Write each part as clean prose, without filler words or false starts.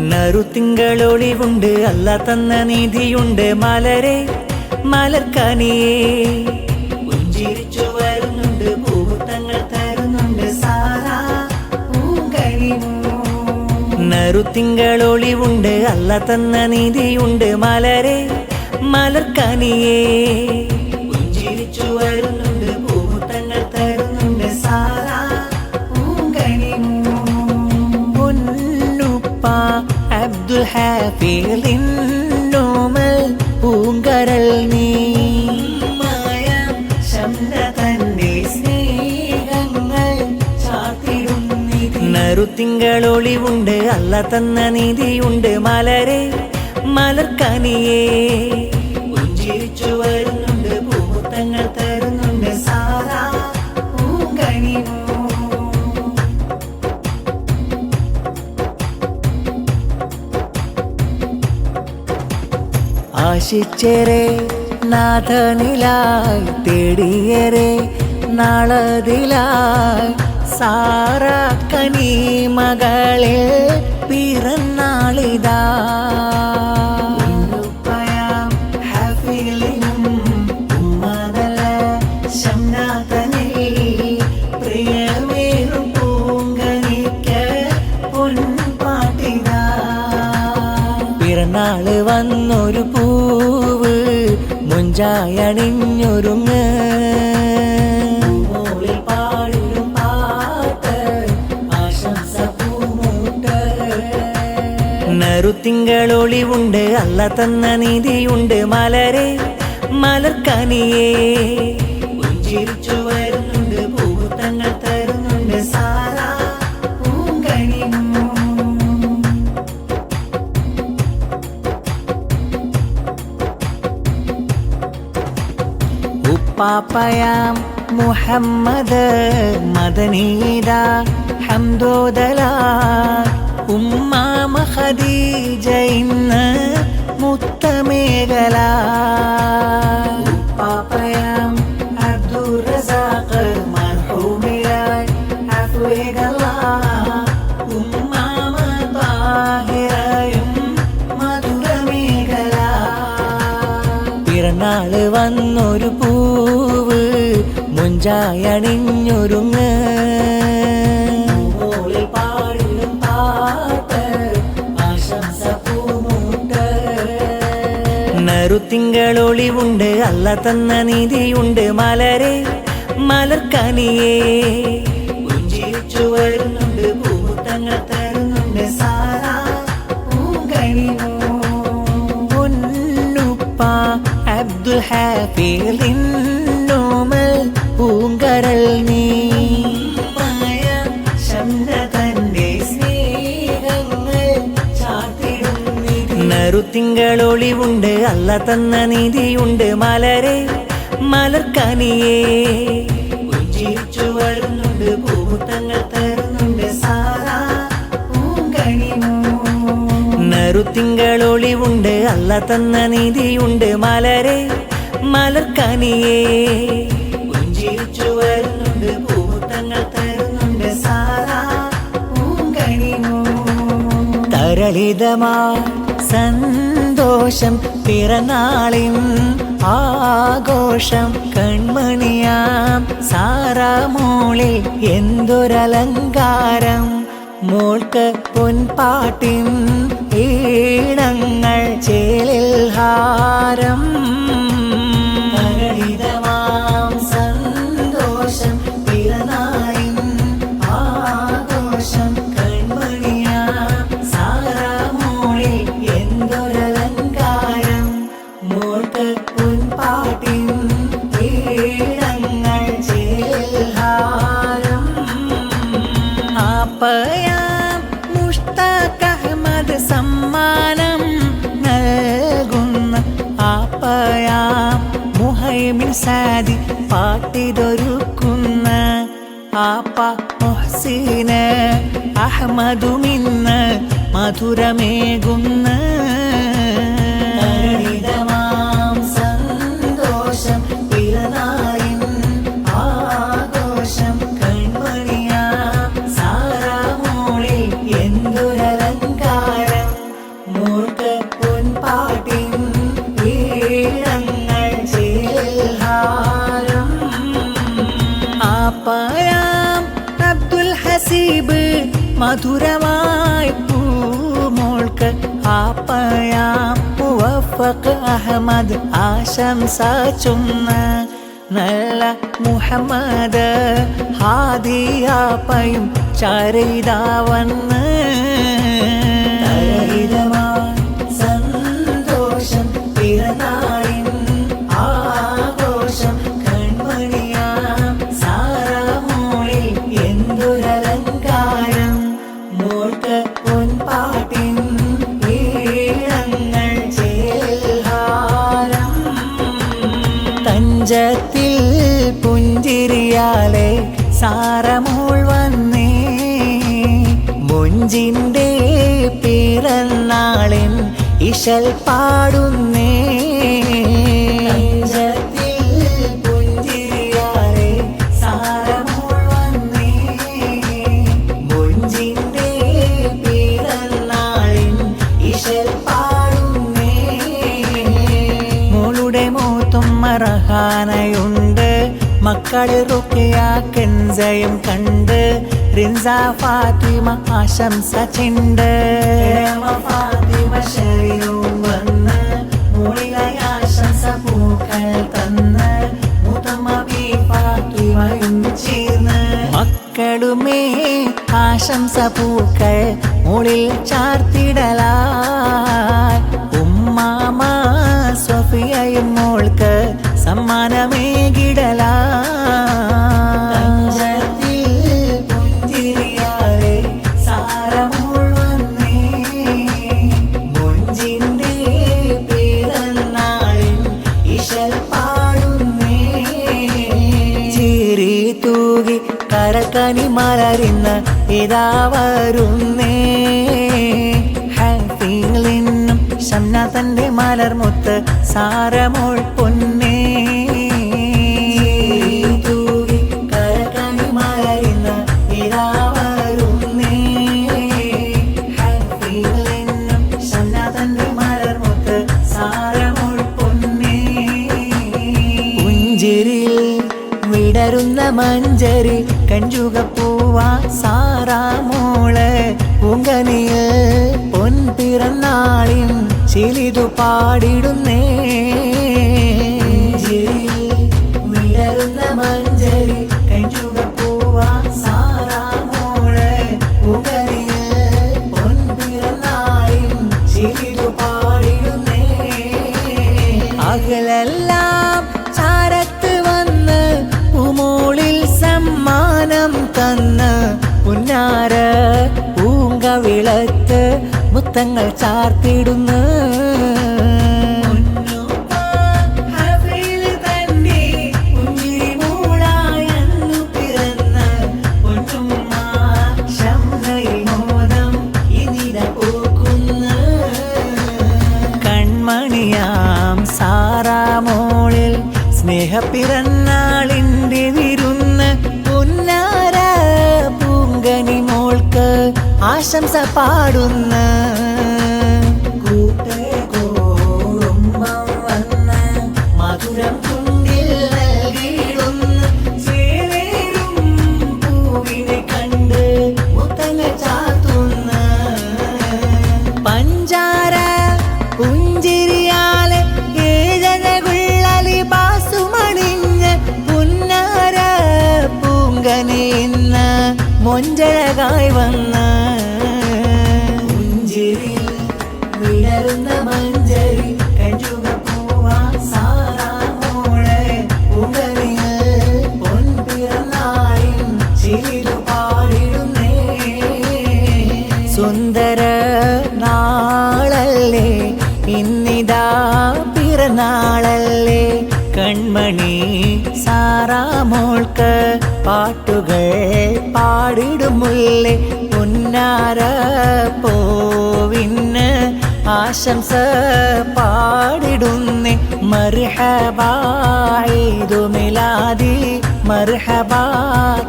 നറുത്തിങ്കളൊളിവുണ്ട് അല്ല തന്ന നീതിയുണ്ട് മലരെ മലർക്കനിയേ പുഞ്ചിരിച്ചു വരുന്നുണ്ട് പൂമുത്തങ്ങൾ തരുന്നുണ്ട് സാറാ പൂങ്കനിമോ നറുത്തിങ്കളൊളിവുണ്ട് അല്ല തന്ന നീതിയുണ്ട് മലരെ മലർക്കനിയേ പുഞ്ചിരിച്ചു വരുന്നുണ്ട് പൂമുത്തങ്ങൾ തരുന്നുണ്ട് സാറാ പൂങ്കനിമോ പൊന്നുപ്പ അബ്ദുൽ ഹാഫിളിൻ നോമൽ പൂങ്കരൾ നീ മായ ശബ്ദ തന്റെ സ്നേഹങ്ങൾ ചാത്തിടുന്നിതി നറുത്തിങ്കളൊളിവുണ്ട് അല്ല തന്ന നീതിയുണ്ട് മലരെ മലർക്കനിയേ പുഞ്ചിരിച്ചു വരുന്നുണ്ട് പൂമുത്തങ്ങൾ തരുന്നുണ്ട് സാറാ പൂങ്കനിമോ ആശിച്ചേരെ നാഥനിലായി തേടിയേരെ നാളതിലായി സാറാ കനി മകളെ പിറന്നാളിതാ ഉപ്പയാം ഹാഫിളിനും ഉമ്മതല ശംനാഥനിൽ പ്രിയമേറും പൂങ്കനിക്ക് പൊൻപാട്ടിതാ പിറന്നാള് വന്നൊരു പൂവ് മുഞ്ചായണിഞ്ഞൊരുങ്ങ് മോളിൽ പാടിടും പാട്ട് ആശംസ പൂമൂട്ട് നറുത്തിങ്കളൊളിവുണ്ട് അല്ല തന്ന നീതിയുണ്ട് മലരെ മലർക്കനിയേ പുഞ്ചിരിച്ചു വരുന്നുണ്ട് പൂമുത്തങ്ങൾ തരുന്നുണ്ട് സാറാ പൂങ്കനിമോ ഉപ്പാപ്പയാം മുഹമ്മദ് മദനീദ ഹംദോദല ഉമ്മാമ ഖദീജ ഇന്ന് മുത്തമേഖല ഉപ്പാപ്പയാം അബ്ദുർ റസാഖ് മർഹൂമിലായി അഫ്വേഗല ഉമ്മാമ താഹിറയും മധുരമേഖല പിറന്നാള് വന്നൊരു പൂവ് മുഞ്ചായണിഞ്ഞൊരുങ്ങ് മോളിൽ പാടിടും പാട്ട് ആശംസ പൂമൂട്ട് നറുത്തിങ്കളൊളിവുണ്ട് അല്ല തന്ന നീതിയുണ്ട് മലരെ മലർക്കനിയേ പുഞ്ചിരിച്ചു വരുന്നുണ്ട് പൂമുത്തങ്ങൾ തരുന്നുണ്ട് സാറാ പൂങ്കനിമോ പൊന്നുപ്പ അബ്ദുൽ ഹാഫിളിൻ നോമൽ പൂങ്കരൾ നീ മായ ശബ്ദ തന്റെ സ്നേഹങ്ങൾ ചാത്തിടുന്നിതി നറുത്തിങ്കളൊളിവുണ്ട് അല്ല തന്ന നീതിയുണ്ട് മലരെ മലർക്കനിയേ പുഞ്ചിരിച്ചു വരുന്നുണ്ട് പൂമുത്തങ്ങൾ തരുന്നുണ്ട് സാറാ പൂങ്കനിമോ നറുത്തിങ്കളൊളിവുണ്ട് അല്ല തന്ന നീതിയുണ്ട് മലരെ മലർക്കനിയേ പുഞ്ചിരിച്ചു വരുന്നുണ്ട് പൂമുത്തങ്ങൾ തരുന്നുണ്ട് സാറാ പൂങ്കനിമോ തരളിതമാ സന്തോഷം പിറന്നാളിൻ ആഘോഷം കൺമണിയാം സാറാ മോളിൽ എന്തൊരലങ്കാരം മോൾക്ക് പൊൻപാട്ടിൻ ഈണങ്ങൾ ചേലിൽ ഹാരം തരളിതമാം സന്തോഷം പിറന്നാളിൻ ആഘോഷം കൺമണിയാം സാറാ മോളിൽ എന്തൊരലങ്കാരം മോൾക്ക് പൊൻപാട്ടിൻ ഈണങ്ങൾ ചേലിൽ ഹാരം ആപ്പയാം മുഷ്താഖ് അഹ്മദ് സമ്മാനം നൽകുന്ന ആപ്പയാം മുഹൈമിൻ സാദി പാട്ടിതൊരുക്കുന്ന ആപ്പ മുഹ്സിന് അഹ്മദുമിന്ന് മധുരമേകുന്ന തരളിതമാം സന്തോഷം പിറന്നാളിൻ ആഘോഷം കൺമണിയാം സാറാ മോളിൽ എന്തൊരലങ്കാരം വാപ്പയാം അബ്ദുൽ ഹസീബ് മധുരമായി പൂമോൾക്ക് ആപ്പയാം മുവഫഖ് അഹമ്മദ് ആശംസ ചൊന്ന നല്ല മുഹമ്മദ് ഹാദിയാപ്പയും ചരിതാ വന്ന് സന്തോഷം പിറന്നാളിൻ ആഘോഷം കൺമണിയാം സാറാമോളിൽ എന്തൊരലങ്കാരം മോൾക്ക് പൊൻപാട്ടിൻ ഈണങ്ങൾ ചേൽഹാരം തഞ്ചത്തിൽ പുഞ്ചിരിയാലെ സാറമോൾ വന്നേ മൊഞ്ചിൻ്റെ പിറന്നാളിൻ ഇശൽ പാടുന്നേ പുഞ്ചിരിയാലെ സാറമോൾ വന്നേ മൊഞ്ചിൻ്റെ പിറന്നാളിൻ ഇശൽ പാടുന്നേ മോളുടെ മോത്തും മറഹാനയുണ്ട് മക്കള് റുക്കിയ കെൻസയും കണ്ട് റിൻസ ഫാത്തിമ ആശംസ ചിണ്ട് ഫാത്തിമ ശരീരവും വന്ന് മോളിലായി ആശംസ പൂക്കൾ തന്ന് മുത്തമ്മ ഫാത്തിമയും ചേർന്ന് മക്കളുമേ ആശംസ പൂക്കൾ മോളിൽ ചാർത്തിടലായി ഉമ്മാമ സഫിയയും മോൾക്ക് സമ്മാനമേകിടലാ കരക്കനി മലരുന്ന ഇതാ വരുന്നേ ഹാഫിലിന്നും ഷംന തന്റെ മലർമുത്ത് സാരമോൾ പൊന്നേ കരക്കനി മലരുന്ന ഇതാ വരുന്നേ ഹാഫിലിന്നും ഷംന തന്റെ മലർമുത്ത് സാരമോൾ പൊന്നേ പുഞ്ചിരിൽ വിടരുന്ന മഞ്ചരി കഞ്ചുകപ്പൂവാ സാറാമോള് പൂങ്കനിയിൽ പൊൻപിറന്നാളിൻ ചിലിതു പാടിടുന്നേ വിടരുന്ന മഞ്ചരി കഞ്ചുകപ്പൂവാ സാറാമോള് പൂങ്കനിയിൽ പൊൻപിറന്നാളിൻ ചിലിതു പാടിടുന്നേ അകലെല്ലാം ചാരത്ത് വന്ന് പൂമോളിൽ സമ്മാനം തന്ന് പുന്നാര പൂങ്കവിളത്ത് മുത്തങ്ങൾ ചാർത്തിടുന്നു കൺമണിയാം സാറാമോളിൽ സ്നേഹപ്പിറന്നാളിൻ്റെ വിരുന്ന് പുന്നാര പൂങ്കനി മോൾക്ക് ആശംസ പാടുന്ന കൂട്ടുകുടുംബം വന്ന് മധുരം ചുണ്ടിൽ നൽകിയിടുന്ന ചേലേറും പൂവിനെ കണ്ട് മുത്തങ്ങൾ ചാത്തുന്ന പഞ്ചാര പുഞ്ചിരിയാലെ ഏഴകുള്ളലി ബാസുമണിഞ്ഞ് പുന്നാര പൂങ്കനിന്ന മൊഞ്ചഴകായി വന്ന പുഞ്ചിരി വിടരുന്ന മഞ്ചരി കഞ്ചുകപ്പൂവാ സാറാമോളെ പൂങ്കനിയിൽ പൊൻപിറന്നാളിൻ ചിലിതു പാടിടുന്നേ സുന്ദര നാളല്ലേ ഇന്നിതാ പിറന്നാളല്ലേ കൺമണി സാറാമോൾക്ക് പാട്ടുകൾ പാടിടുമുല്ലേ പുന്നാര പോവിന് ആശംസ പാടിടുന്നേ മർഹബാ ഈദു മിലാദി മർഹബാ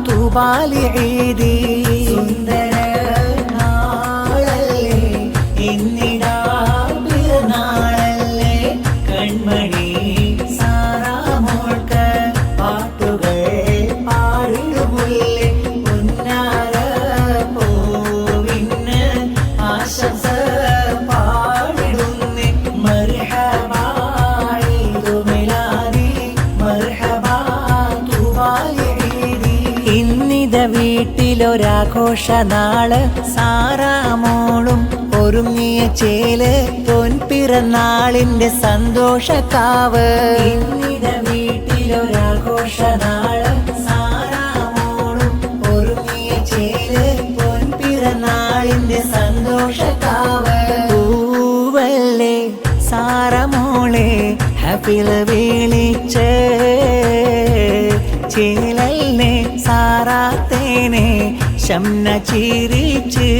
തുബാലി ഈദി സുന്ദര നാളല്ലേ ഇന്നിടാ പിറന്നാളല്ലേ കൺമണി സാറാമോൾക്ക് പാട്ടുകൾ പാടിടും ഇന്നിത വീട്ടിലൊരാഘോഷ നാള് സാറാമോളും ഒരുങ്ങിയ ചേല് പൊൻപിറന്നാളിന്റെ സന്തോഷക്കാവ്. ഇന്നിത വീട്ടിലൊരാഘോഷ നാള് സാറാമോളും ഒരുങ്ങിയ ചേല് പൊൻപിറന്നാളിന്റെ സന്തോഷക്കാവ്. പൂവല്ലേ സാറമോളെ ഹാപ്പിൽ വിളിച്ച് ചേലല്ലേ സാറാത്തേനെ ശംന ചിരിച്ച്